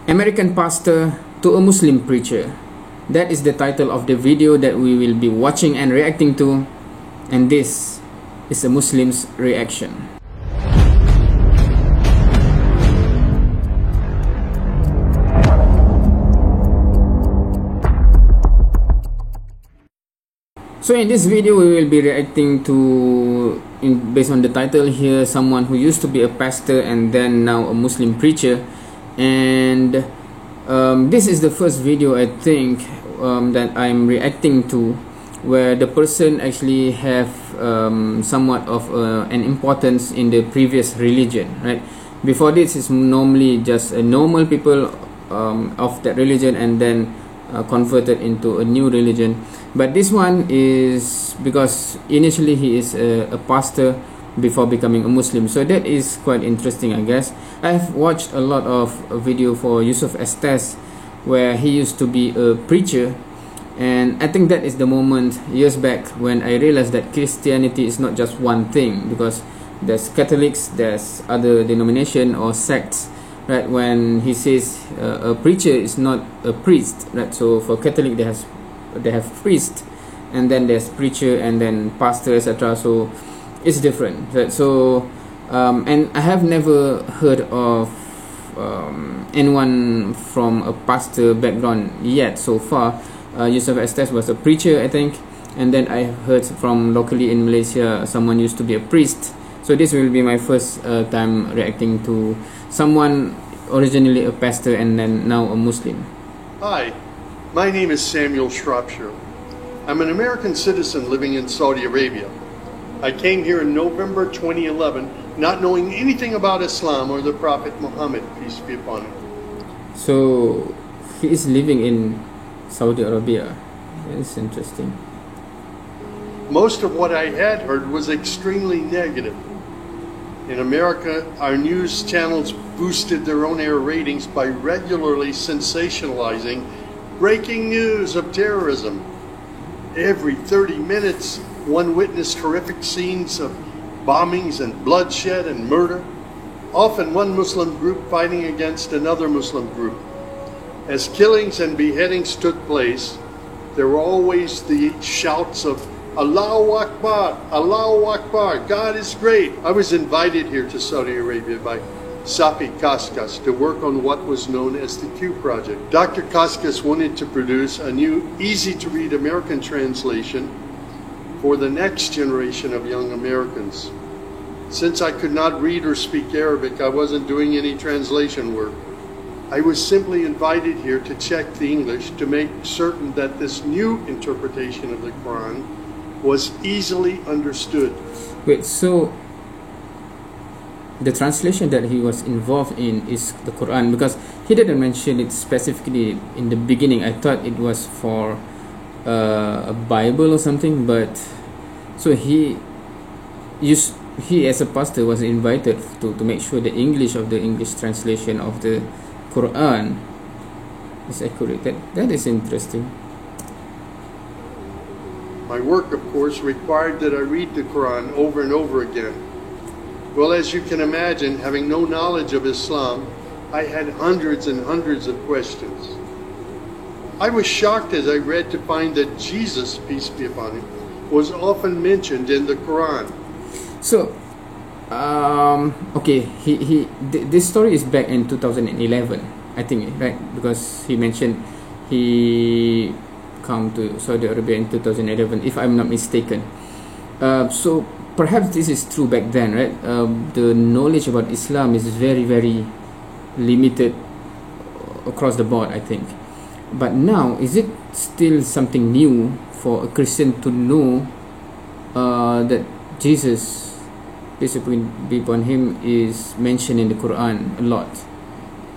American pastor to a Muslim preacher. That is the title of the video that we will be watching and reacting to, and this is a Muslim's reaction. So in this video we will be reacting to, based on the title here, someone who used to be a pastor and then now a Muslim preacher. And this is the first video, I think, that I'm reacting to where the person actually have somewhat of an importance in the previous religion, right? Before this is normally just a normal people of that religion and then converted into a new religion. But this one is because initially he is a pastor before becoming a Muslim, so that is quite interesting, I guess. I've watched a lot of video for Yusuf Estes where he used to be a preacher, and I think that is the moment years back when I realized that Christianity is not just one thing, because there's Catholics, there's other denomination or sects, right? When he says a preacher is not a priest, right? So for Catholic they have priest, and then there's preacher, and then pastor, etc. So it's different, right? So and I have never heard of anyone from a pastor background yet so far. Yusuf Estes was a preacher, I think, and then I heard from locally in Malaysia someone used to be a priest. So this will be my first time reacting to someone originally a pastor and then now a Muslim. Hi, my name is Samuel Shropshire. I'm an American citizen living in Saudi Arabia. I came here in November 2011, not knowing anything about Islam or the Prophet Muhammad, peace be upon him. So he is living in Saudi Arabia. It's interesting. Most of what I had heard was extremely negative. In America, our news channels boosted their on-air ratings by regularly sensationalizing breaking news of terrorism. Every 30 minutes, one witnessed horrific scenes of bombings and bloodshed and murder, often one Muslim group fighting against another Muslim group. As killings and beheadings took place, there were always the shouts of Allahu Akbar, Allahu Akbar, God is great. I was invited here to Saudi Arabia by Safi Kaskas to work on what was known as the Q Project. Dr. Kaskas wanted to produce a new, easy-to-read American translation for the next generation of young Americans. Since I could not read or speak Arabic, I wasn't doing any translation work. I was simply invited here to check the English to make certain that this new interpretation of the Quran was easily understood. Wait, so the translation that he was involved in is the Quran, because he didn't mention it specifically in the beginning. I thought it was for a Bible or something, but so he as a pastor was invited to make sure the English of the English translation of the Quran is accurate. That is interesting. My work, of course, required that I read the Quran over and over again. Well, as you can imagine, having no knowledge of Islam, I had hundreds and hundreds of questions. I was shocked as I read to find that Jesus, peace be upon him, was often mentioned in the Quran. So, okay, this story is back in 2011, I think, right? Because he mentioned he come to Saudi Arabia in 2011, if I'm not mistaken. So perhaps this is true back then, right? The knowledge about Islam is very, very limited across the board, I think. But now, is it still something new for a Christian to know that Jesus, peace be upon him, is mentioned in the Quran a lot?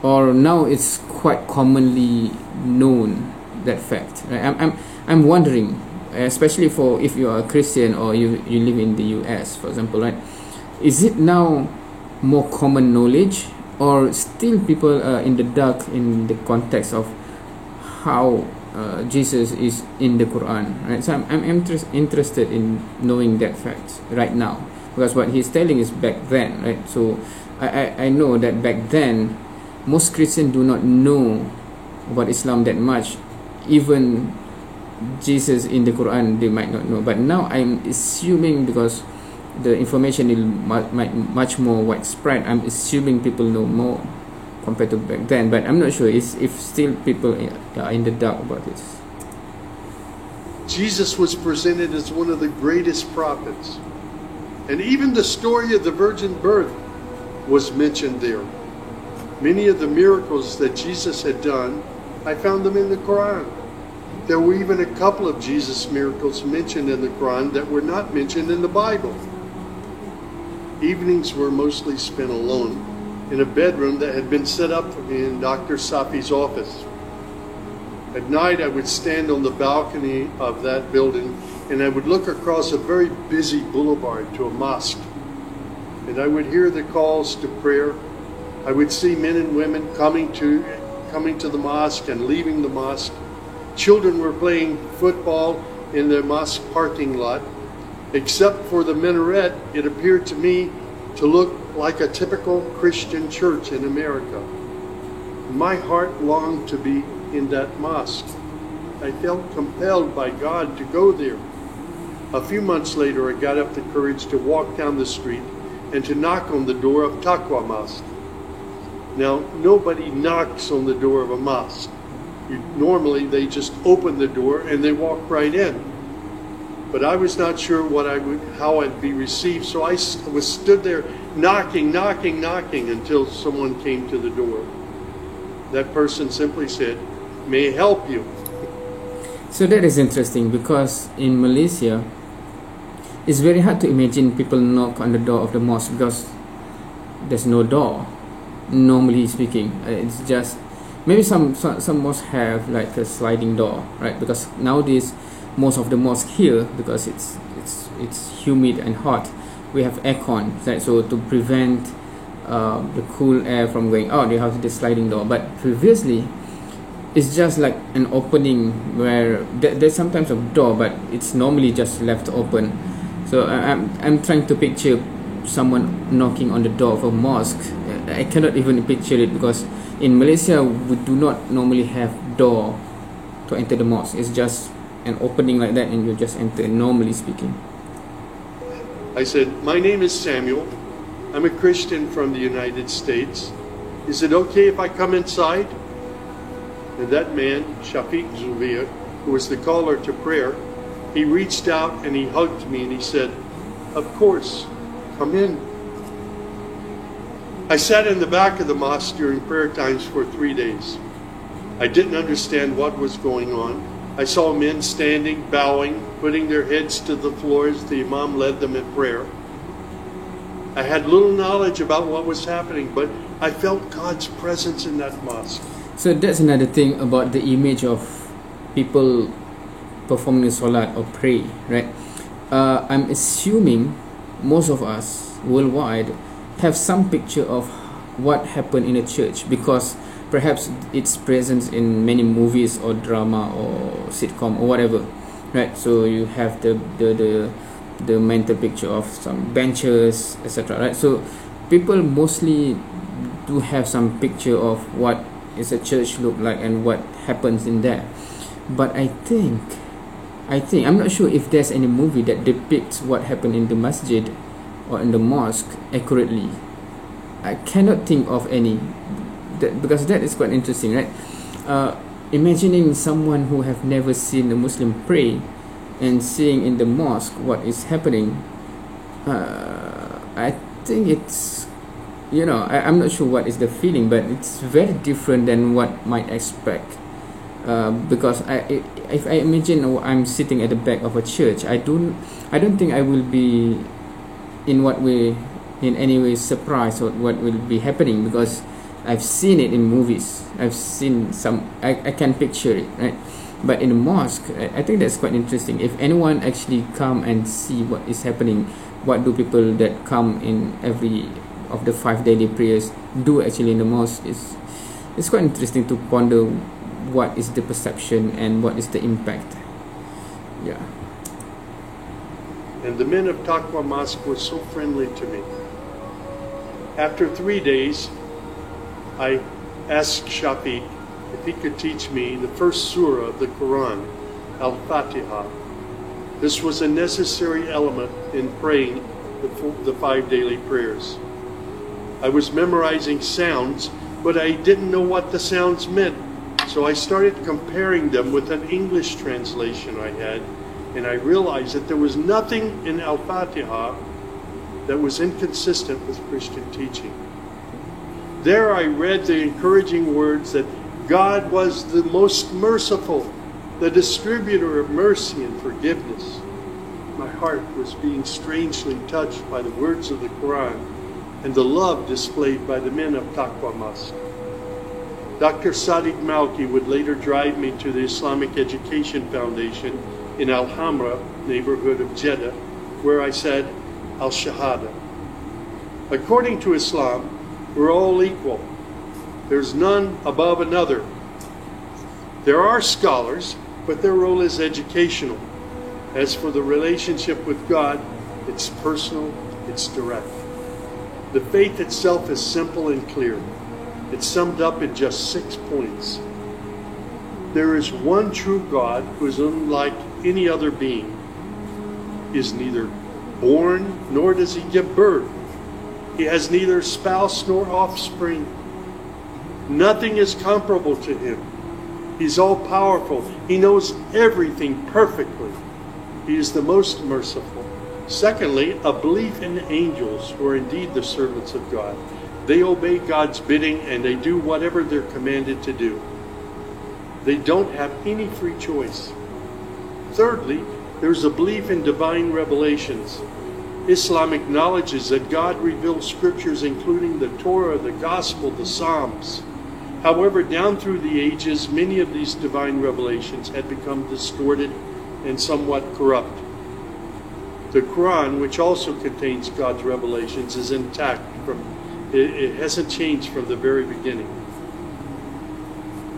Or now it's quite commonly known, that fact, right? I'm wondering, especially for if you are a Christian or you live in the US, for example, right? Is it now more common knowledge, or still people are in the dark in the context of how Jesus is in the Quran, right? So I'm interested in knowing that fact right now, because what he's telling is back then, right? So I know that back then most Christians do not know about Islam that much. Even Jesus in the Quran, they might not know. But now I'm assuming, because the information is much more widespread, I'm assuming people know more compared to back then. But I'm not sure if still people are in the dark about this. Jesus was presented as one of the greatest prophets. And even the story of the virgin birth was mentioned there. Many of the miracles that Jesus had done, I found them in the Quran. There were even a couple of Jesus miracles mentioned in the Quran that were not mentioned in the Bible. Evenings were mostly spent alone in a bedroom that had been set up for me in Dr. Safi's office. At night, I would stand on the balcony of that building and I would look across a very busy boulevard to a mosque. And I would hear the calls to prayer. I would see men and women coming to the mosque and leaving the mosque. Children were playing football in the mosque parking lot. Except for the minaret, it appeared to me to look like a typical Christian church in America. My heart longed to be in that mosque. I felt compelled by God to go there. A few months later, I got up the courage to walk down the street and to knock on the door of Taqwa Mosque. Now, nobody knocks on the door of a mosque. Normally, they just open the door and they walk right in. But I was not sure how I'd be received, so I stood there knocking until someone came to the door. That person simply said, "May I help you?" So that is interesting, because in Malaysia, it's very hard to imagine people knock on the door of the mosque because there's no door. Normally speaking, it's just maybe some mosques have like a sliding door, right? Because nowadays most of the mosques here, because it's humid and hot, we have aircon, right? So to prevent the cool air from going out, they have the sliding door. But previously, it's just like an opening where there's sometimes a door, but it's normally just left open. So I'm trying to picture someone knocking on the door of a mosque. I cannot even picture it, because in Malaysia we do not normally have door to enter the mosque. It's just an opening like that and you just enter, normally speaking. I said, "My name is Samuel. I'm a Christian from the United States. Is it okay if I come inside?" And that man, Shafiq Zubir, who was the caller to prayer, he reached out and he hugged me and he said, "Of course, come in." I sat in the back of the mosque during prayer times for 3 days. I didn't understand what was going on. I saw men standing, bowing, putting their heads to the floor as the Imam led them in prayer. I had little knowledge about what was happening, but I felt God's presence in that mosque. So that's another thing about the image of people performing salat or pray, right? I'm assuming most of us worldwide have some picture of what happened in a church, because perhaps it's present in many movies or drama or sitcom or whatever, right? So you have the mental picture of some benches, etc., right? So people mostly do have some picture of what is a church look like and what happens in there. But I think I'm not sure if there's any movie that depicts what happened in the masjid or in the mosque accurately. I cannot think of any, because that is quite interesting, right? Imagining someone who have never seen a Muslim pray and seeing in the mosque what is happening, I think it's, I'm not sure what is the feeling, but it's very different than what might expect. Because if I imagine I'm sitting at the back of a church, I don't think I will be in any way surprised at what will be happening, because I've seen it in movies. I've seen some, I can picture it, right? But in a mosque, I think that's quite interesting. If anyone actually come and see what is happening, what do people that come in every of the 5 daily prayers do actually in the mosque, it's quite interesting to ponder what is the perception and what is the impact. Yeah. And the men of Taqwa Mosque were so friendly to me. After 3 days, I asked Shafiq if he could teach me the first surah of the Quran, Al-Fatiha. This was a necessary element in praying the 5 daily prayers. I was memorizing sounds, but I didn't know what the sounds meant, so I started comparing them with an English translation I had, and I realized that there was nothing in Al-Fatiha that was inconsistent with Christian teaching. There I read the encouraging words that God was the most merciful, the distributor of mercy and forgiveness. My heart was being strangely touched by the words of the Quran and the love displayed by the men of Taqwa Mosque. Dr. Sadiq Malki would later drive me to the Islamic Education Foundation in Al-Hamra, neighborhood of Jeddah, where I said Al-Shahada. According to Islam, we're all equal. There's none above another. There are scholars, but their role is educational. As for the relationship with God, it's personal, it's direct. The faith itself is simple and clear. It's summed up in just 6 points. There is one true God who is unlike any other being. He is neither born nor does he give birth. He has neither spouse nor offspring. Nothing is comparable to him. He's all-powerful. He knows everything perfectly. He is the most merciful. Secondly, a belief in angels who are indeed the servants of God. They obey God's bidding and they do whatever they're commanded to do. They don't have any free choice. Thirdly, there's a belief in divine revelations. Islam acknowledges that God reveals scriptures including the Torah, the Gospel, the Psalms. However, down through the ages, many of these divine revelations had become distorted and somewhat corrupt. The Quran, which also contains God's revelations, is intact. It hasn't changed from the very beginning.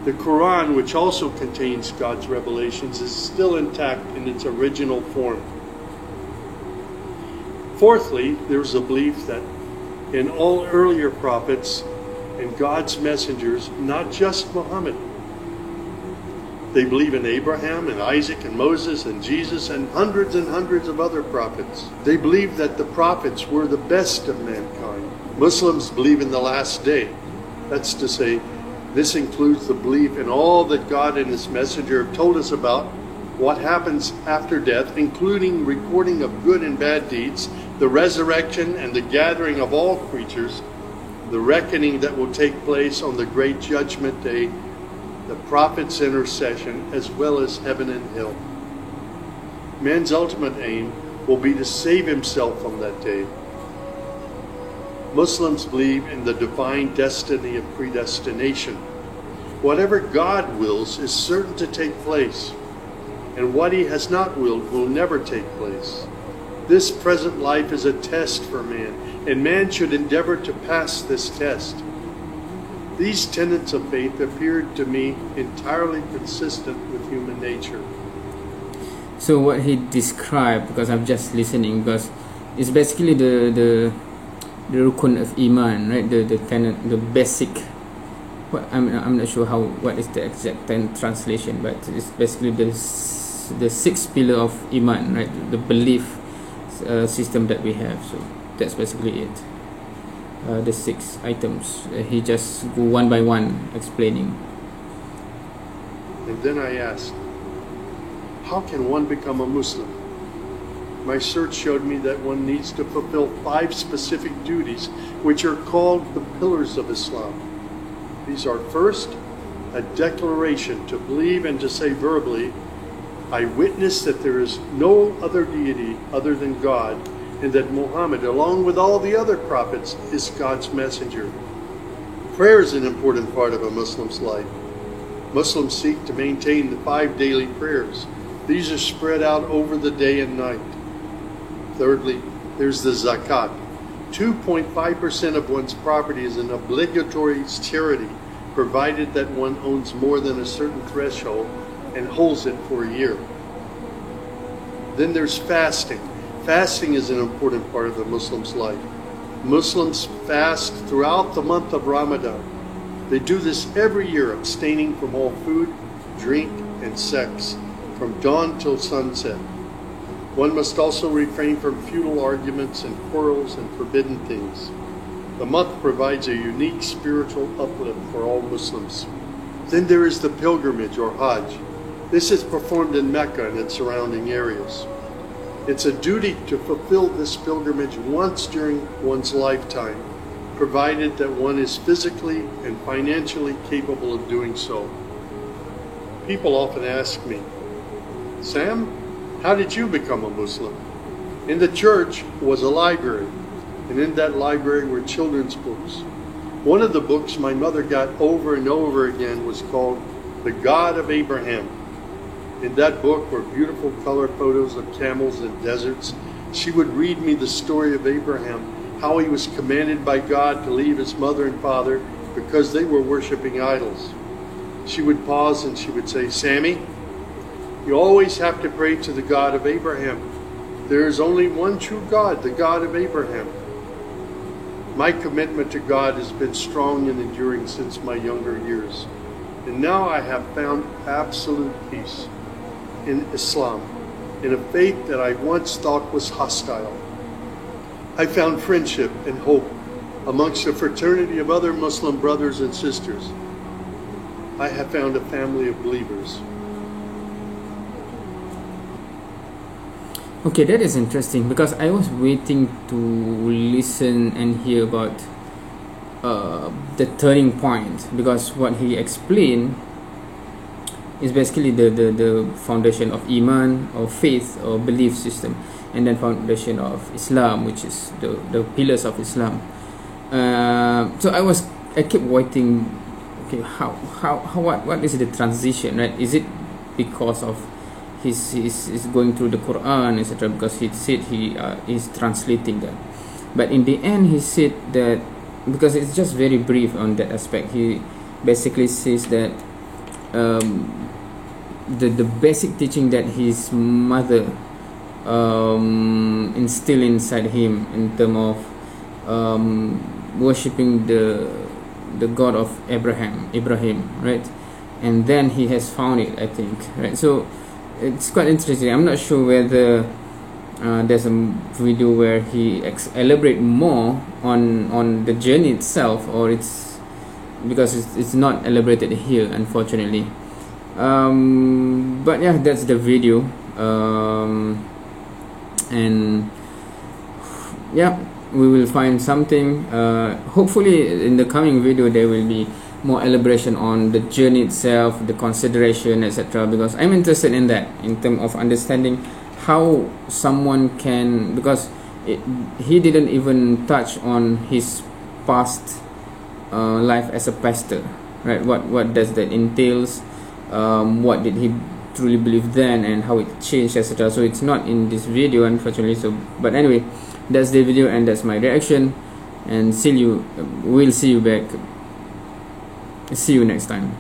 The Quran, which also contains God's revelations, is still intact in its original form. Fourthly, there's a belief that in all earlier prophets and God's messengers, not just Muhammad. They believe in Abraham and Isaac and Moses and Jesus and hundreds of other prophets. They believe that the prophets were the best of mankind. Muslims believe in the last day. That's to say, this includes the belief in all that God and His messenger have told us about, what happens after death, including recording of good and bad deeds, the resurrection and the gathering of all creatures, the reckoning that will take place on the great judgment day, the prophet's intercession, as well as heaven and hell. Man's ultimate aim will be to save himself on that day. Muslims believe in the divine destiny of predestination. Whatever God wills is certain to take place, and what He has not willed will never take place. This present life is a test for man, and man should endeavor to pass this test. These tenets of faith appeared to me entirely consistent with human nature. So what he described, because I'm just listening, because it's basically the rukun of iman, right? The tenet, the basic. I'm not sure what is the exact translation, but it's basically the 6th pillar of iman, right? The belief system that we have. So that's basically it. The 6 items. He just go one by one explaining. And then I asked, how can one become a Muslim? My search showed me that one needs to fulfill 5 specific duties, which are called the pillars of Islam. These are: first, a declaration to believe and to say verbally, I witness that there is no other deity other than God, and that Muhammad, along with all the other prophets, is God's messenger. Prayer is an important part of a Muslim's life. Muslims seek to maintain the 5 daily prayers. These are spread out over the day and night. Thirdly, there's the zakat. 2.5% of one's property is an obligatory charity, provided that one owns more than a certain threshold and holds it for a year. Then there's fasting. Fasting is an important part of the Muslim's life. Muslims fast throughout the month of Ramadan. They do this every year, abstaining from all food, drink, and sex, from dawn till sunset. One must also refrain from futile arguments and quarrels and forbidden things. The month provides a unique spiritual uplift for all Muslims. Then there is the pilgrimage or Hajj. This is performed in Mecca and its surrounding areas. It's a duty to fulfill this pilgrimage once during one's lifetime, provided that one is physically and financially capable of doing so. People often ask me, "Sam, how did you become a Muslim?" In the church was a library, and in that library were children's books. One of the books my mother got over and over again was called The God of Abraham. In that book were beautiful color photos of camels and deserts. She would read me the story of Abraham, how he was commanded by God to leave his mother and father because they were worshiping idols. She would pause and she would say, "Sammy, you always have to pray to the God of Abraham. There is only one true God, the God of Abraham." My commitment to God has been strong and enduring since my younger years. And now I have found absolute peace in Islam, in a faith that I once thought was hostile. I found friendship and hope amongst a fraternity of other Muslim brothers and sisters. I have found a family of believers. Okay, that is interesting because I was waiting to listen and hear about the turning point, because what he explained is basically the foundation of Iman or faith or belief system, and then foundation of Islam, which is the pillars of Islam. So I kept waiting. Okay, what is the transition, right? Is it because of he's going through the Quran, etc., because he said he is translating that, but in the end he said that, because it's just very brief on that aspect, he basically says that the basic teaching that his mother instilled inside him in terms of worshipping the God of Abraham, right? And then he has found it, I think, right? So it's quite interesting. I'm not sure whether there's a video where he elaborate more on the journey itself, or it's because it's not elaborated here, unfortunately. But yeah, that's the video. And yeah, we will find something. Hopefully in the coming video there will be more elaboration on the journey itself, the consideration, etc., because I'm interested in that, in terms of understanding how someone can, because he didn't even touch on his past life as a pastor, right? What does that entails, what did he truly believe then, and how it changed, etc. So it's not in this video, unfortunately. So but anyway, that's the video and that's my reaction, and we'll see you back. See you next time.